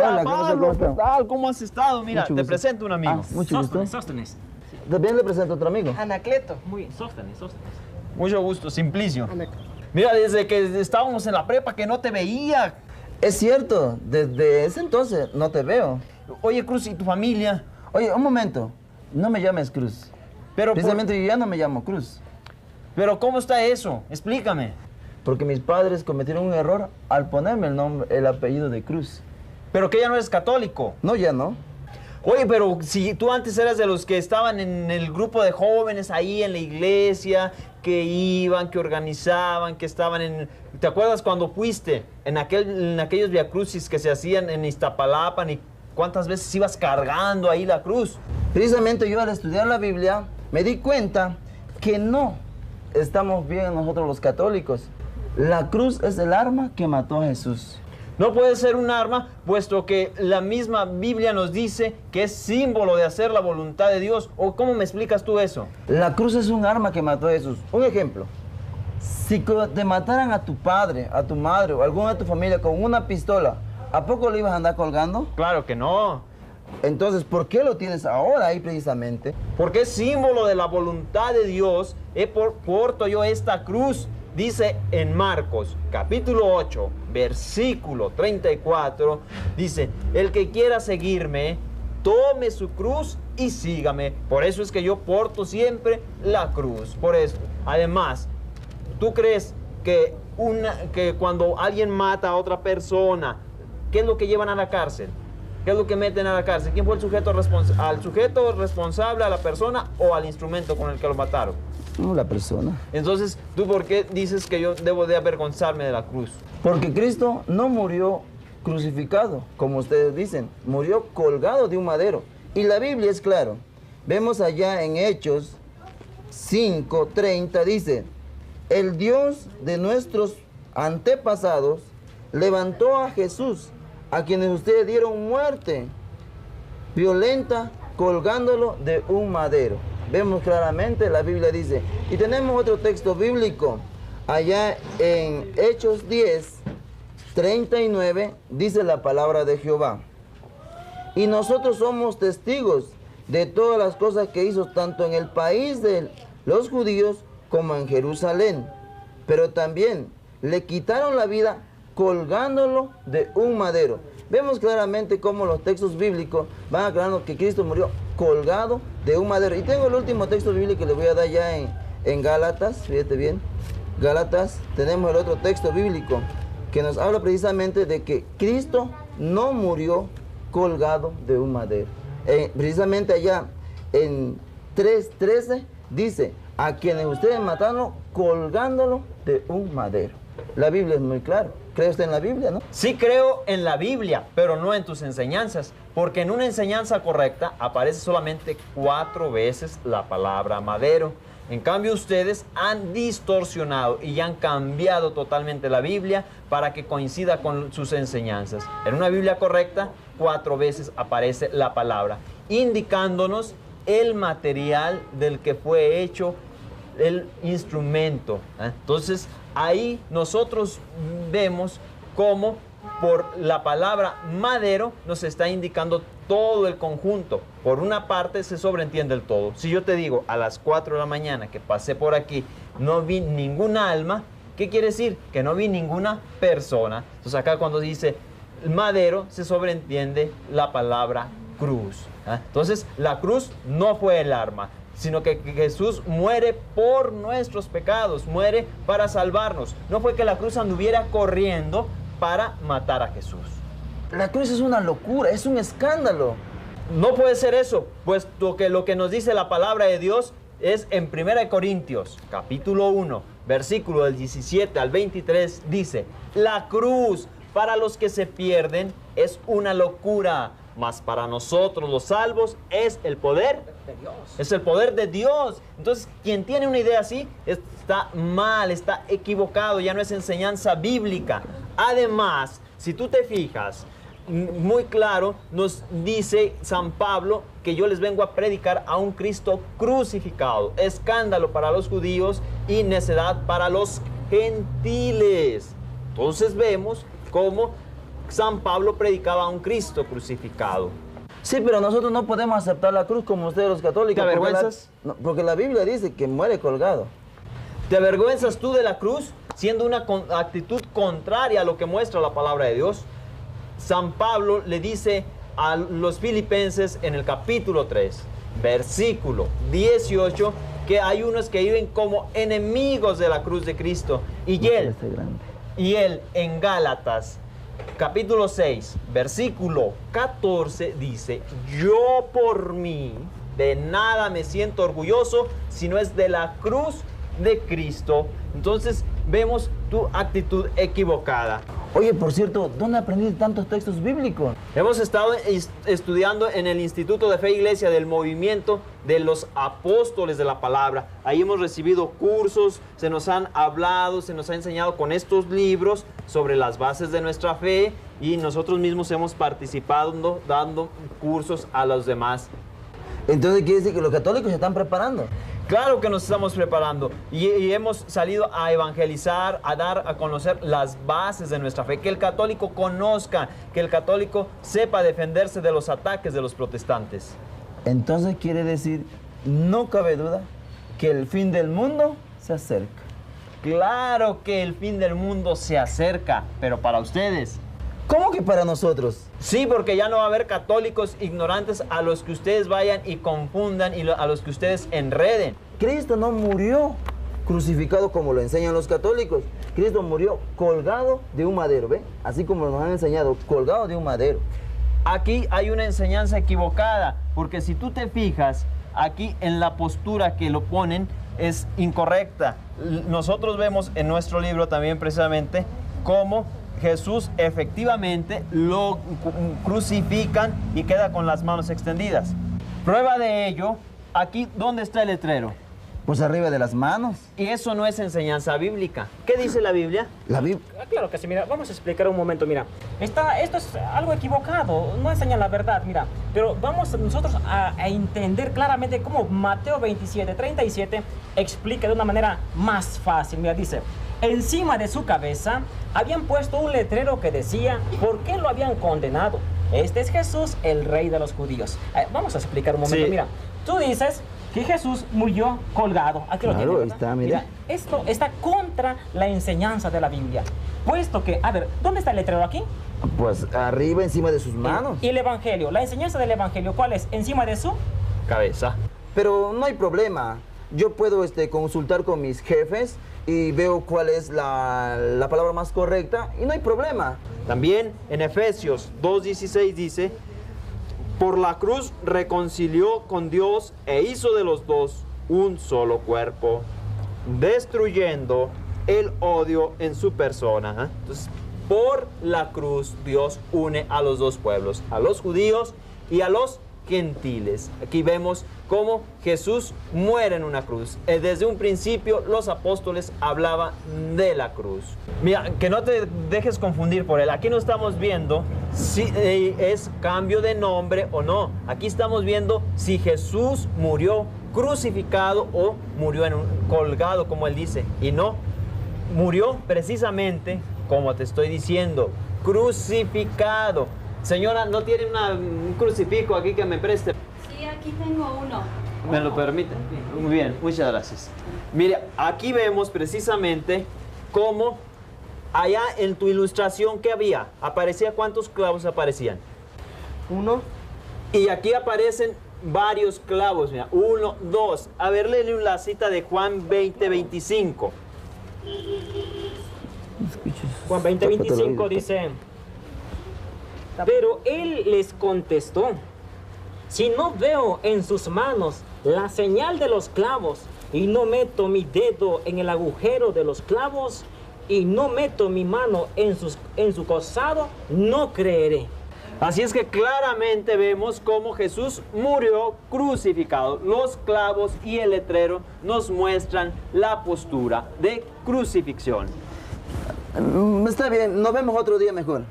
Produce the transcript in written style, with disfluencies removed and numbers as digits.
Hola, Pablo, ¿qué ¿qué tal? ¿Cómo has estado? Mira, Mucho te gusto. presento un amigo. Mucho gusto. Sóstenes. También le presento a otro amigo. Anacleto. Muy Sóstenes. Mucho gusto, Simplicio. Anacleto. Mira, desde que estábamos en la prepa que no te veía. Es cierto, desde ese entonces no te veo. Oye, Cruz, ¿y tu familia? Oye, un momento. No me llames Cruz. Pero, Precisamente yo ya no me llamo Cruz. pero ¿cómo está eso? Explícame. Porque mis padres cometieron un error al ponerme el apellido de Cruz. Pero que ya no eres católico. No, ya no. Oye, pero si tú antes eras de los que estaban en el grupo de jóvenes ahí en la iglesia, que iban, que organizaban, que estaban en... ¿Te acuerdas cuando fuiste en aquellos viacrucis que se hacían en Iztapalapa? ¿Y cuántas veces ibas cargando ahí la cruz? Precisamente yo al estudiar la Biblia me di cuenta que no estamos bien nosotros los católicos. La cruz es el arma que mató a Jesús. No puede ser un arma, puesto que la misma Biblia nos dice que es símbolo de hacer la voluntad de Dios. ¿O cómo me explicas tú eso? La cruz es un arma que mató a Jesús. Un ejemplo. Si te mataran a tu padre, a tu madre o alguna de tu familia con una pistola, ¿a poco lo ibas a andar colgando? Claro que no. Entonces, ¿por qué lo tienes ahora ahí precisamente? Porque es símbolo de la voluntad de Dios. Porto yo esta cruz. Dice en Marcos, capítulo 8, versículo 34, dice, el que quiera seguirme, tome su cruz y sígame. Por eso es que yo porto siempre la cruz. Por eso. Además, ¿tú crees que cuando alguien mata a otra persona, qué es lo que llevan a la cárcel? ¿Qué es lo que meten a la cárcel? ¿Quién fue el sujeto responsable? ¿Al sujeto responsable, a la persona o al instrumento con el que lo mataron? No, la persona. Entonces, ¿tú por qué dices que yo debo de avergonzarme de la cruz? Porque Cristo no murió crucificado, como ustedes dicen, murió colgado de un madero. Y la Biblia es claro. Vemos allá en Hechos 5:30 dice, el Dios de nuestros antepasados levantó a Jesús, a quienes ustedes dieron muerte violenta, colgándolo de un madero. Vemos claramente, la Biblia dice, y tenemos otro texto bíblico, allá en Hechos 10:39, dice la palabra de Jehová. Y nosotros somos testigos de todas las cosas que hizo tanto en el país de los judíos como en Jerusalén. Pero también le quitaron la vida colgándolo de un madero. Vemos claramente cómo los textos bíblicos van aclarando que Cristo murió colgado de un madero. Y tengo el último texto bíblico que le voy a dar ya en Gálatas, fíjate bien. Gálatas, tenemos el otro texto bíblico que nos habla precisamente de que Cristo no murió colgado de un madero. Precisamente allá en 3:13 dice, a quienes ustedes mataron colgándolo de un madero. La Biblia es muy clara. ¿Cree usted en la Biblia, no? Sí creo en la Biblia, pero no en tus enseñanzas, porque en una enseñanza correcta aparece solamente 4 veces la palabra madero. En cambio, ustedes han distorsionado y han cambiado totalmente la Biblia para que coincida con sus enseñanzas. En una Biblia correcta, 4 veces aparece la palabra, indicándonos el material del que fue hecho el instrumento. Entonces, ahí nosotros vemos cómo por la palabra madero nos está indicando todo el conjunto. Por una parte se sobreentiende el todo. Si yo te digo a las 4 de la mañana que pasé por aquí, no vi ninguna alma, ¿qué quiere decir? Que no vi ninguna persona. Entonces acá cuando dice madero se sobreentiende la palabra cruz. Entonces la cruz no fue el arma, sino que Jesús muere por nuestros pecados, muere para salvarnos. No fue que la cruz anduviera corriendo para matar a Jesús. La cruz es una locura, es un escándalo. No puede ser eso, puesto que lo que nos dice la palabra de Dios es en 1 Corintios, capítulo 1, versículo del 17 al 23, dice, la cruz para los que se pierden es una locura, mas para nosotros los salvos es el poder de Dios. Es el poder de Dios. Entonces, quien tiene una idea así está mal, está equivocado, ya no es enseñanza bíblica. Además, si tú te fijas, muy claro nos dice San Pablo que yo les vengo a predicar a un Cristo crucificado, escándalo para los judíos y necedad para los gentiles. Entonces vemos cómo San Pablo predicaba a un Cristo crucificado. Sí, pero nosotros no podemos aceptar la cruz como ustedes los católicos. ¿Te avergüenzas? Porque la Biblia dice que muere colgado. ¿Te avergüenzas tú de la cruz siendo una actitud contraria a lo que muestra la palabra de Dios? San Pablo le dice a los filipenses en el capítulo 3, versículo 18, que hay unos que viven como enemigos de la cruz de Cristo. Y él en Gálatas, capítulo 6, versículo 14, dice, yo por mí de nada me siento orgulloso, sino es de la cruz de Cristo. Entonces vemos tu actitud equivocada. Oye, por cierto, ¿dónde aprendiste tantos textos bíblicos? Hemos estado estudiando en el Instituto de Fe e Iglesia del movimiento de los apóstoles de la palabra. Ahí hemos recibido cursos, se nos han hablado, se nos ha enseñado con estos libros sobre las bases de nuestra fe y nosotros mismos hemos participado dando cursos a los demás. Entonces quiere decir que los católicos se están preparando. Claro que nos estamos preparando y hemos salido a evangelizar, a dar a conocer las bases de nuestra fe, que el católico conozca, que el católico sepa defenderse de los ataques de los protestantes. Entonces quiere decir, no cabe duda, que el fin del mundo se acerca. Claro que el fin del mundo se acerca, pero para ustedes. ¿Cómo que para nosotros? Sí, porque ya no va a haber católicos ignorantes a los que ustedes vayan y confundan y a los que ustedes enreden. Cristo no murió crucificado como lo enseñan los católicos. Cristo murió colgado de un madero, ¿ve? Así como nos han enseñado, colgado de un madero. Aquí hay una enseñanza equivocada, porque si tú te fijas, aquí en la postura que lo ponen es incorrecta. Nosotros vemos en nuestro libro también precisamente cómo Jesús efectivamente lo crucifican y queda con las manos extendidas. Prueba de ello, aquí, ¿dónde está el letrero? Pues arriba de las manos. Y eso no es enseñanza bíblica. ¿Qué dice la Biblia? La Biblia. Claro que sí, mira, vamos a explicar un momento, mira. Esto es algo equivocado, no enseña la verdad, mira. Pero vamos nosotros a entender claramente cómo Mateo 27:37 explica de una manera más fácil. Mira, dice, encima de su cabeza habían puesto un letrero que decía por qué lo habían condenado. Este es Jesús, el rey de los judíos. Vamos a explicar un momento, Sí. mira. Tú dices que Jesús murió colgado. Aquí lo Claro, tienes, ahí ¿verdad? está, mira. Esto está contra la enseñanza de la Biblia. Puesto que, a ver, ¿dónde está el letrero aquí? Pues arriba, encima de sus manos. Y el Evangelio, la enseñanza del Evangelio, ¿cuál es? Encima de su... Cabeza. Pero no hay problema. Yo puedo consultar con mis jefes y veo cuál es la palabra más correcta y no hay problema. También en Efesios 2:16 dice, por la cruz reconcilió con Dios e hizo de los dos un solo cuerpo, destruyendo el odio en su persona. Entonces, por la cruz Dios une a los dos pueblos, a los judíos y a los gentiles. Aquí vemos cómo Jesús muere en una cruz. Desde un principio los apóstoles hablaban de la cruz. Mira, que no te dejes confundir por él. Aquí no estamos viendo si es cambio de nombre o no. Aquí estamos viendo si Jesús murió crucificado o murió colgado, como él dice. Y no, murió precisamente como te estoy diciendo, crucificado. Señora, ¿no tiene un crucifijo aquí que me preste? Sí, aquí tengo uno. ¿Me lo permite? Muy bien, muchas gracias. Mire, aquí vemos precisamente cómo allá en tu ilustración que había, aparecía, ¿cuántos clavos aparecían? Uno. Y aquí aparecen varios clavos, mira, 1, 2. A ver, léele la cita de Juan 20:25. Juan 20:25 dice, pero él les contestó, si no veo en sus manos la señal de los clavos y no meto mi dedo en el agujero de los clavos y no meto mi mano en su costado, no creeré. Así es que claramente vemos cómo Jesús murió crucificado. Los clavos y el letrero nos muestran la postura de crucifixión. Está bien, nos vemos otro día mejor.